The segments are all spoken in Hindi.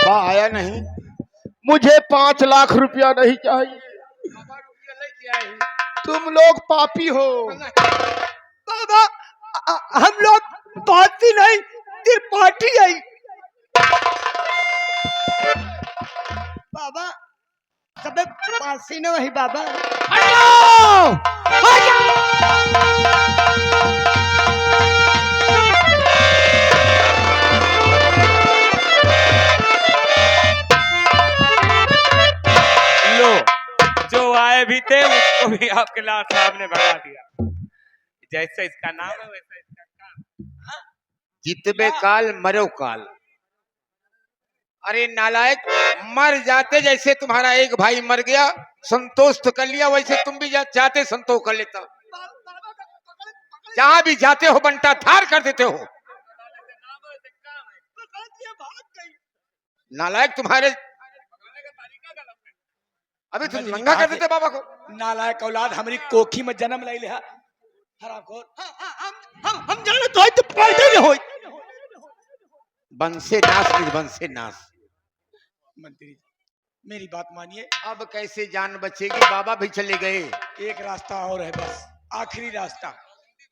बाबा आया नहीं। मुझे 5 लाख रुपया नहीं चाहिए। तुम लोग पापी हो। बाबा हम लोग पापी नहीं, त्रिपाठी है। बाबा सबे पासी न वही बाबा। लो, जो आए भी थे उसको भी आपके लाल साहब ने भगा दिया। जैसा इसका नाम है वैसा इसका काम। जितबे काल मरो काल। अरे नालायक, मर जाते जैसे तुम्हारा एक भाई मर गया, संतोष तो कर लिया, वैसे तुम भी जाते संतोष कर लेता। जहां भी जाते हो बंटा थार कर देते हो। नालायक तुम्हारे, अभी तुम नंगा कर देते बाबा को। नालायक औलाद हमारी कोखी में जन्म ले लिया। हम जाने तो पैदा नहीं होई। बंसे नाश निर्बंसे नाश। मंत्री जी मेरी बात मानिए। अब कैसे जान बचेगी? बाबा भी चले गए। एक रास्ता और है, बस आखिरी रास्ता।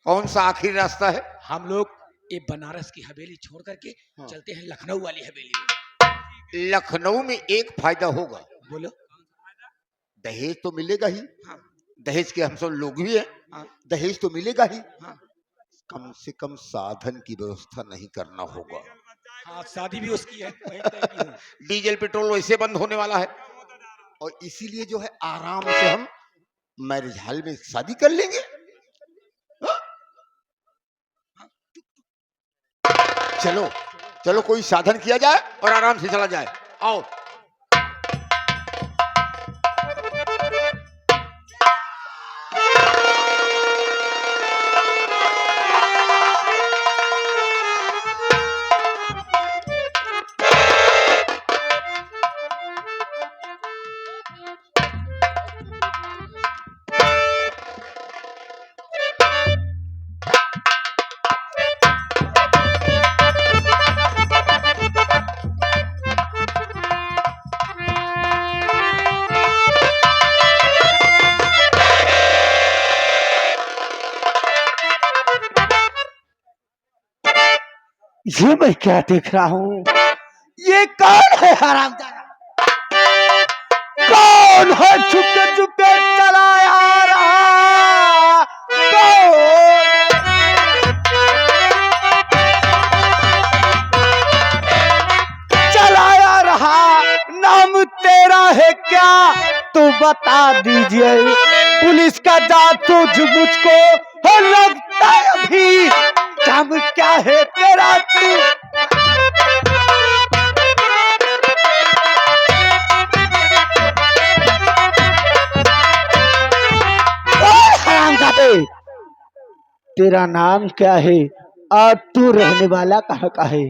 कौन सा आखिरी रास्ता है? हम लोग ये बनारस की हवेली छोड़ करके चलते हैं लखनऊ वाली हवेली में। लखनऊ में एक फायदा होगा। बोलो। दहेज तो मिलेगा ही। हाँ। दहेज के हम सब लोग भी हैं। हाँ। दहेज तो मिलेगा ही। हाँ। कम से कम साधन की व्यवस्था नहीं करना होगा। हाँ, शादी भी उसकी है। डीजल पेट्रोल वैसे बंद होने वाला है, और इसीलिए जो है आराम से हम मैरिज हॉल में शादी कर लेंगे। हा? चलो चलो कोई साधन किया जाए और आराम से चला जाए। आओ। ये मैं क्या देख रहा हूँ? ये कौन है हरामजादा? कौन है चुपके चुपके चला आ रहा? कौन? चला आ रहा, नाम तेरा है क्या? तो बता दीजिए। पुलिस का जासूस मुझको हो लगता है अभी। काम क्या है तेरा तू? हरामजादे, तेरा नाम क्या है और तू रहने वाला कहाँ का है?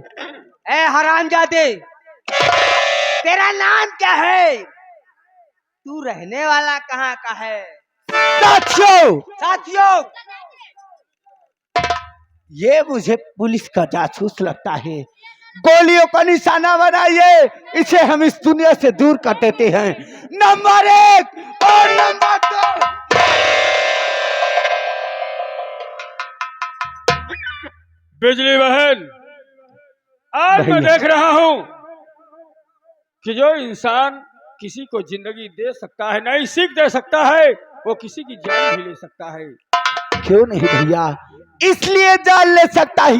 ए हरामजादे, तेरा नाम क्या है? तू रहने वाला कहाँ का है? साथियों, ये मुझे पुलिस का जासूस लगता है। गोलियों का निशाना बनाइए, इसे हम इस दुनिया से दूर कर देते हैं। नंबर 1 और नंबर 2। बिजली बहन, आज मैं देख रहा हूँ कि जो इंसान किसी को जिंदगी दे सकता है, नई सीख दे सकता है, वो किसी की जान भी ले सकता है। क्यों नहीं भैया? इसलिए जान ले सकता है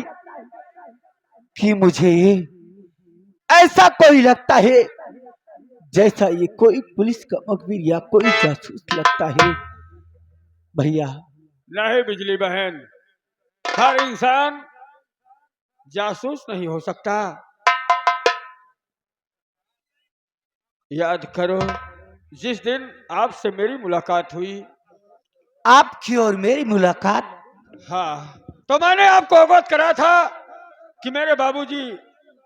कि मुझे ऐसा कोई लगता है जैसा ये कोई पुलिस का मुखबिर या कोई जासूस लगता है। भैया नहीं बिजली बहन, हर इंसान जासूस नहीं हो सकता। याद करो, जिस दिन आपसे मेरी मुलाकात हुई। आपकी और मेरी मुलाकात? हाँ, तो मैंने आपको अवगत करा था कि मेरे बाबूजी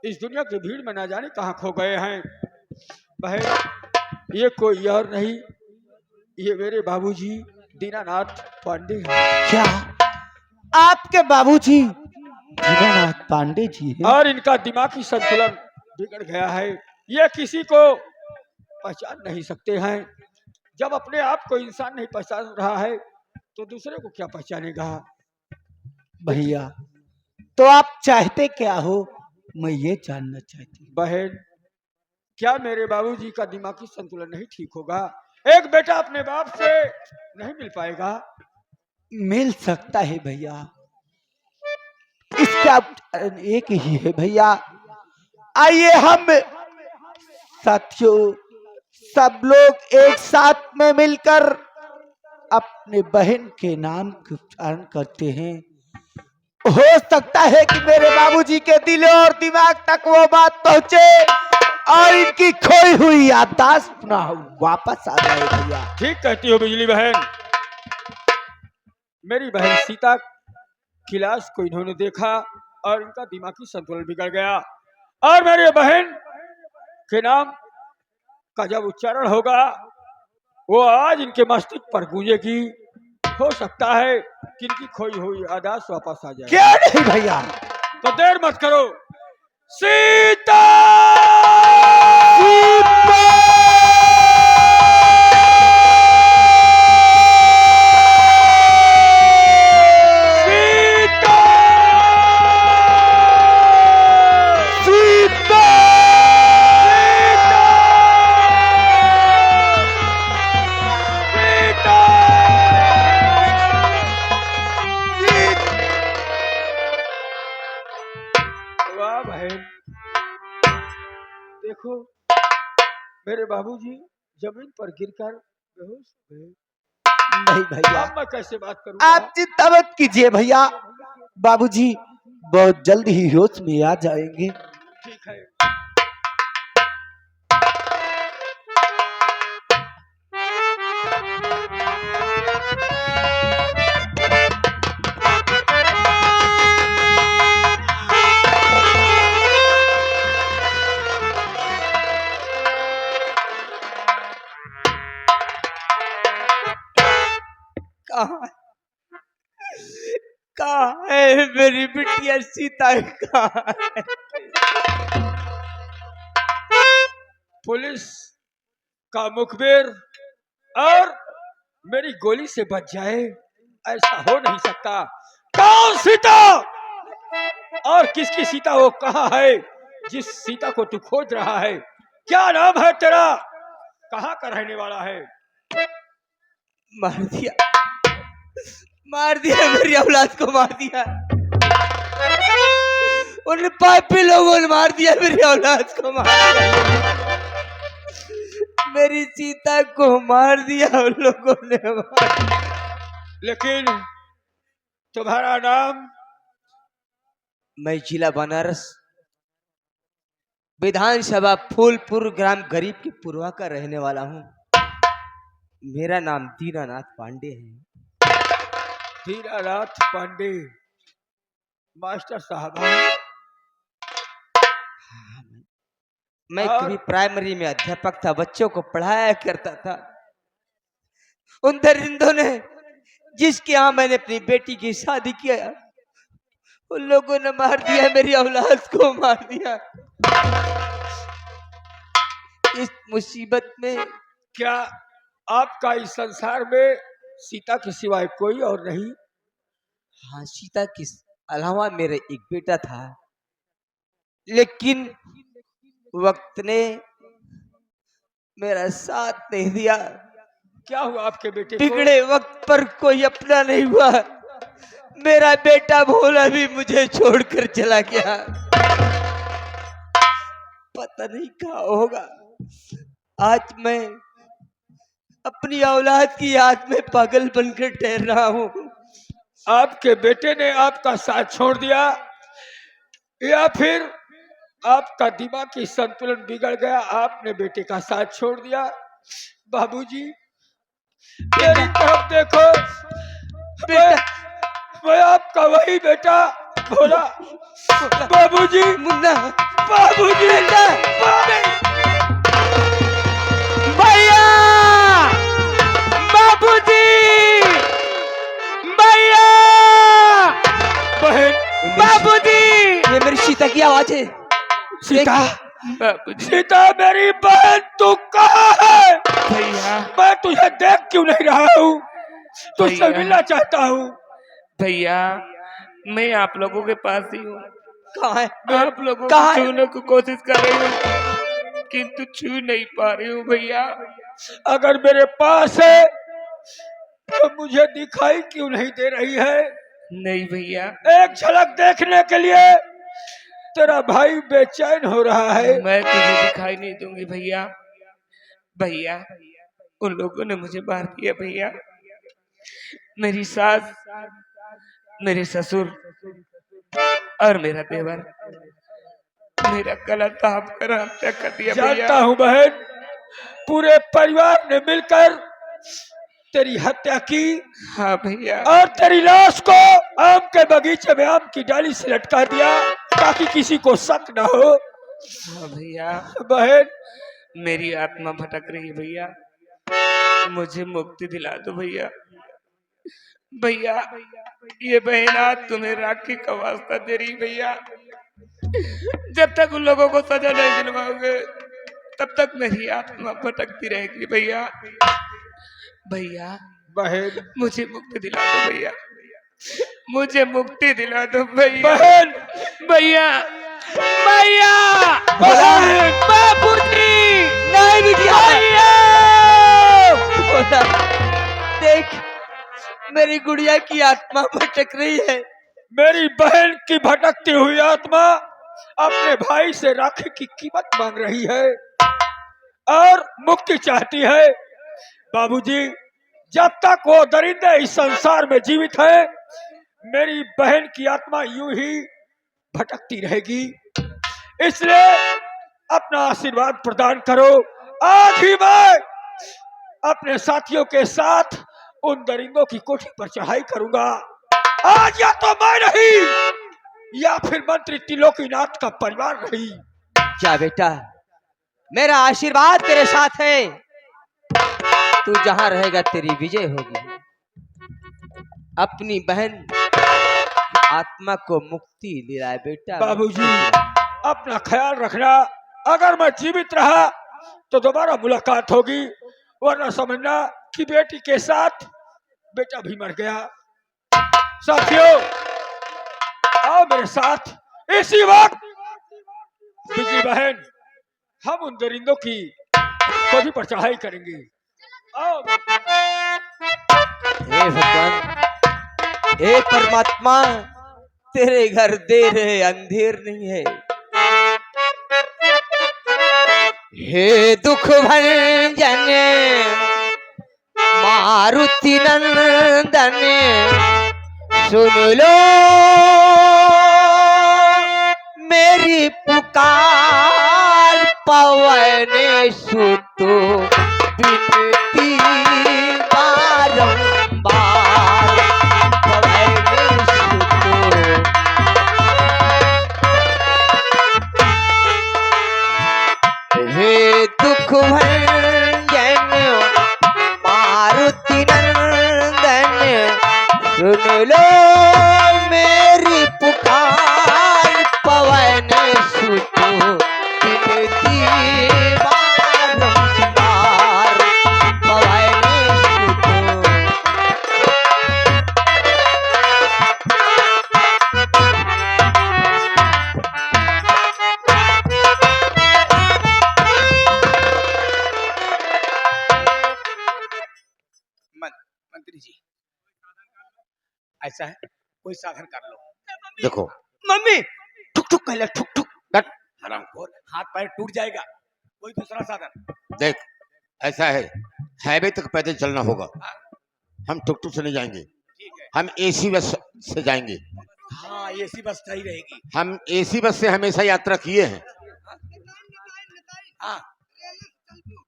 इस दुनिया की भीड़ में ना जाने कहाँ खो गए हैं। बहन, ये कोई और नहीं, ये मेरे बाबूजी दीनानाथ पांडे हैं। क्या आपके बाबूजी दीनानाथ पांडे जी हैं? और इनका दिमागी संतुलन बिगड़ गया है। ये किसी को पहचान नहीं सकते हैं। जब अपने आप को इंसान नहीं पहचान रहा है तो दूसरे को क्या पहचानेगा। भैया तो आप चाहते क्या हो, मैं ये जानना चाहती हूँ। बहन, क्या मेरे बाबूजी का दिमागी संतुलन नहीं ठीक होगा? एक बेटा अपने बाप से नहीं मिल पाएगा? मिल सकता है भैया, इसका कारण एक ही है भैया। आइए हम साथियों सब लोग एक साथ में मिलकर अपने बहन के नाम का उच्चारण करते हैं। हो सकता है कि मेरे बाबूजी के दिल और दिमाग तक वो बात पहुंचे और इनकी खोई हुई याददाश्त पुनः वापस आ जाए भैया। ठीक कहती हो बिजली बहन। मेरी बहन सीता की लाश को इन्होंने देखा और इनका दिमागी संतुलन बिगड़ गया, और मेरे बहन के नाम का जब उच्चारण होगा वो आज इनके मस्तिष्क पर गूंजेगी। हो सकता है कि इनकी खोई हुई याददाश्त वापस आ जाए। क्या नहीं भैया, तो देर मत करो। सीता देखो, मेरे बाबूजी जमीन पर गिरकर बेहोश हो गए। नहीं भैया, अब मैं कैसे बात करूं? आप चिंता मत कीजिए भैया, बाबूजी बहुत जल्द ही होश में आ जाएंगे। ठीक है। कहाँ है मेरी बिटिया सीता, कहाँ है? पुलिस का मुखबिर और मेरी गोली से बच जाए, ऐसा हो नहीं सकता। कौन सीता और किसकी सीता? वो कहाँ है जिस सीता को तू खोज रहा है? क्या नाम है तेरा? कहाँ का रहने वाला है? मार दिया मेरी औलाद को, मार दिया उन पापी लोगों ने, मार दिया मेरी औलाद को, मार दिया मेरी सीता को, मार दिया उन लोगों ने, मार दिया। लेकिन तुम्हारा नाम? मैं जिला बनारस विधानसभा फूलपुर ग्राम गरीब की पुरवा का रहने वाला हूँ। मेरा नाम दीनानाथ पांडे है। दीनानाथ पांडे मास्टर साहब। मैं कभी प्राइमरी में अध्यापक था, बच्चों को पढ़ाया करता था। उन दरिंदों ने जिसके यहाँ मैंने अपनी बेटी की शादी किया, उन लोगों ने मार दिया, मेरी औलाद को मार दिया। इस मुसीबत में क्या आपका इस संसार में सीता के सिवाय कोई और नहीं? हाँ, सीता के अलावा मेरा एक बेटा था, लेकिन वक्त ने मेरा साथ नहीं दिया। क्या हुआ आपके बेटे को? बिगड़े वक्त पर कोई अपना नहीं हुआ। मेरा बेटा भोला भी मुझे छोड़कर चला गया, पता नहीं कहाँ होगा। आज मैं अपनी औलाद की याद में पागल बनकर ठहर रहा हूँ। आपके बेटे ने आपका साथ छोड़ दिया या फिर आपका दिमागी संतुलन बिगड़ गया, आपने बेटे का साथ छोड़ दिया? बाबूजी मेरी तरफ देखो, मैं आपका वही बेटा भोला। बाबूजी, मुन्ना, बाबूजी, भैया, बाबूजी, भैया, बहन, बाबूजी। ये मेरी सीता की आवाज है। सीता, बाबूजी सीता मेरी बहन तू कहाँ है? भैया मैं तुझे देख क्यों नहीं रहा हूँ? तुझसे भैया। मिलना चाहता हूँ। भैया मैं आप लोगों के पास ही हूँ। कहाँ है? आप लोगों को कहाँ है? छूने की कोशिश कर रही हूँ किंतु छू नहीं पा रही हूँ भैया। अगर मेरे पास है तो मुझे दिखाई क्यों नहीं दे रही है? नहीं भैया एक झलक देखने के लिए तेरा भाई बेचैन हो रहा है। मैं तुझे दिखाई नहीं दूंगी भैया। भैया उन लोगों ने मुझे मार दिया भैया। मेरी सास, मेरे ससुर और मेरा देवर मेरा गला दाब कर हत्या कर दिया भैया। जानता हूँ बहन, पूरे परिवार ने मिलकर तेरी हत्या की हाँ भैया और तेरी लाश को आम के बगीचे में आम की डाली से लटका दिया ताकि किसी को शक न हो। हाँ भैया बहन मेरी आत्मा भटक रही है भैया, मुझे मुक्ति दिला दो भैया। भैया ये बहन आज तुम्हें राखी का वास्ता दे रही भैया। जब तक उन लोगों को सजा नहीं दिलवाओगे तब तक मेरी आत्मा भटकती रहेगी भैया। भैया बहन मुझे मुक्ति दिला दो भैया, मुझे मुक्ति दिला दो भैया। बहन भैया भैया बहन बाबूजी नहीं बिटिया, बोला, देख मेरी गुड़िया की आत्मा भटक रही है। मेरी बहन की भटकती हुई आत्मा अपने भाई से राखी की कीमत मांग रही है और मुक्ति चाहती है। बाबूजी जब तक वो दरिंदे इस संसार में जीवित है मेरी बहन की आत्मा यूं ही भटकती रहेगी। इसलिए अपना आशीर्वाद प्रदान करो। आज ही मैं अपने साथियों के साथ उन दरिंदों की कोठी पर चढ़ाई करूंगा। आज या तो मैं नहीं या फिर मंत्री त्रिलोकीनाथ का परिवार नहीं। जा बेटा, मेरा आशीर्वाद तेरे साथ है। तू जहां रहेगा तेरी विजय होगी। अपनी बहन आत्मा को मुक्ति दिलाए बेटा। बाबूजी अपना ख्याल रखना। अगर मैं जीवित रहा तो दोबारा मुलाकात होगी, वरना समझना कि बेटी के साथ बेटा भी मर गया। साथियों आओ मेरे साथ इसी वक्त। बिजली बहन हम उन दरिंदों की कोठी पर चढ़ाई करेंगे। आओ। हे भगवान, हे परमात्मा, तेरे घर देर है अंधेर नहीं है। हे दुख भंजन मारुति नंदन, सुन लो मेरी पुकार। पवन सुतो विनती बारंबार, पवन सुतो। हे दुख भंजन मारुति नंदन, सुन लो मेरी पुकार। पवन सुतो विनती बारंबार, पवन सुतो। मंत्री जी ऐसा है, कोई साधन कर लो। देखो मम्मी ठुक ठुक कहला, ठुक ठुक। हरामखोर, हाथ पैर टूट जाएगा। कोई दूसरा साधन। देख ऐसा है, हाईवे तक पैदल चलना होगा। हम टुक टुक से नहीं जाएंगे, हम एसी बस से जाएंगे। हाँ एसी बस सही रहेगी। हम एसी बस से हमेशा यात्रा किए हैं। हाँ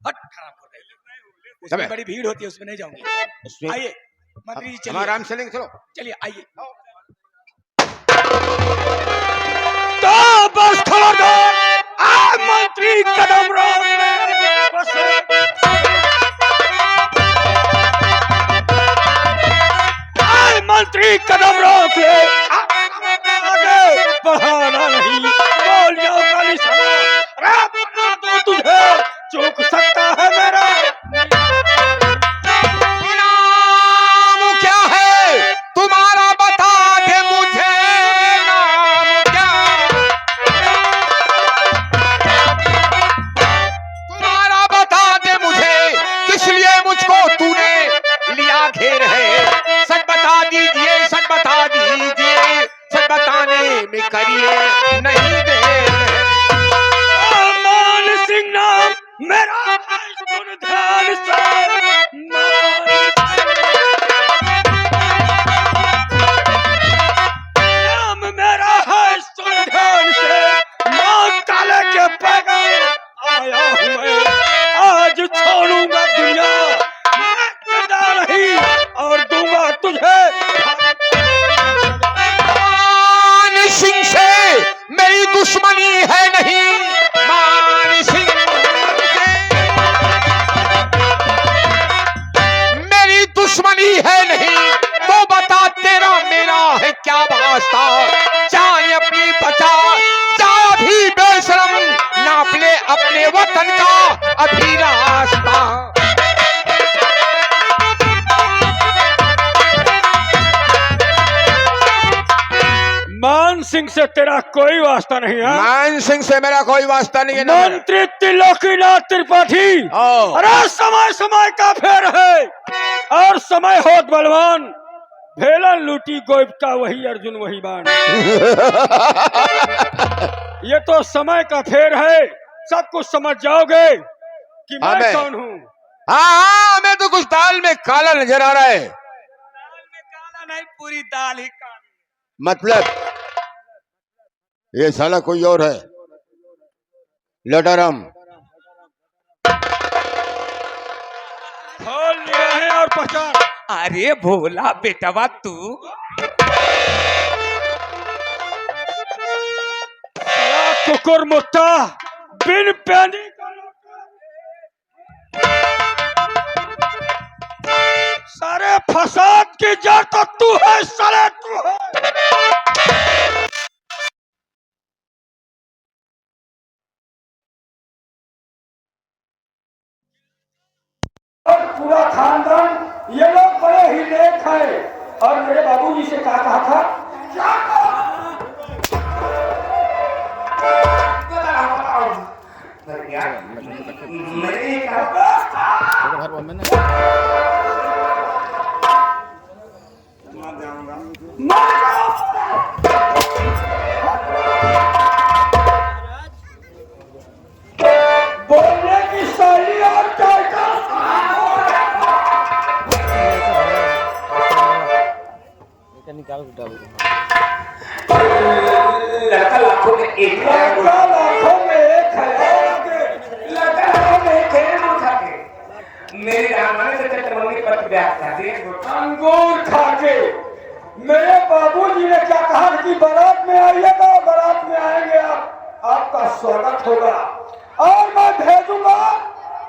हट हरामखोर कहीं। उसमें बड़ी भीड़ होती है, उसमें नहीं जाऊंगी। उसमें आइए मंत्री जी हम चलिए, आराम से चलेंगे। चलो चलिए आइए। तो बस खबरदार, आ मंत्री कदम रोक ले। बस आ मंत्री कदम रोक ले। आगे बढ़ाना नहीं, गोलियों का निशाना अरे बता दो तुझे चूक सकता है मेरा नाम क्या है तुम्हारा बता दे मुझे नाम क्या तुम्हारा बता दे मुझे किस लिए मुझको तूने लिया घेर है सच बता दीजिए सच बता दीजिए सच बताने में करिए नहीं देर है मान सिंह नाम मेरा है, सुन ध्यान से नाम मेरा है सुन ध्यान से मां काले के पैगाम आया हूं मैं आज छोड़ूंगा दुनिया मैं जिंदा रही और दूंगा तुझे मान सिंह से मेरी दुश्मनी है नहीं मान सिंह से मेरी दुश्मनी है नहीं तो बता तेरा मेरा है क्या वास्ता जान अपनी बचा जा भी बेशरम नाप ले अपने वतन का अभी रास्ता मान सिंह से तेरा कोई वास्ता नहीं है मान सिंह से मेरा कोई वास्ता नहीं है ना मेरा। मंत्री त्रिलोकीनाथ त्रिपाठी ओ। अरे समय समय का फेर है और समय होत बलवान भेलन लूटी गोइबका वही अर्जुन वही बाण ये तो समय का फेर है सब कुछ समझ जाओगे कि मैं हमें- कौन हूँ हाँ हमें तो कुछ दाल में काला नजर आ रहा है दाल में काला नहीं पूरी दाल ही काली मतलब ये साला कोई और है लटाराम खोल निगाहें और पहचान अरे भोला बेटवा तू साला कुकुर मुट्टा बिन पैनी का सारे फसाद की जड़ तो तू है साले तू है और पूरा खानदान ये लोग बड़े ही नेक हैं और मेरे बाबूजी से कहा था क्या बोलने की शैली और टाइटल लड़का लाखों में एक है लड़का लाखों में एक है आगे। लड़का लाखों में एक है वो खा के मेरी रामायण से चतुर्मंगी पत्र व्यास था देख अंगूर खा के मेरे बाबूजी ने क्या कहा कि बारात में आइएगा बारात में आएंगे आप आपका स्वागत होगा और मैं भेजूंगा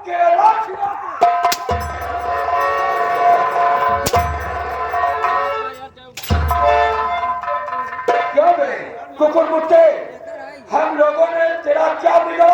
केला खिला के। क्या बे कुकुर मुट्टे हम लोगों ने तेरा क्या बिगाड़ा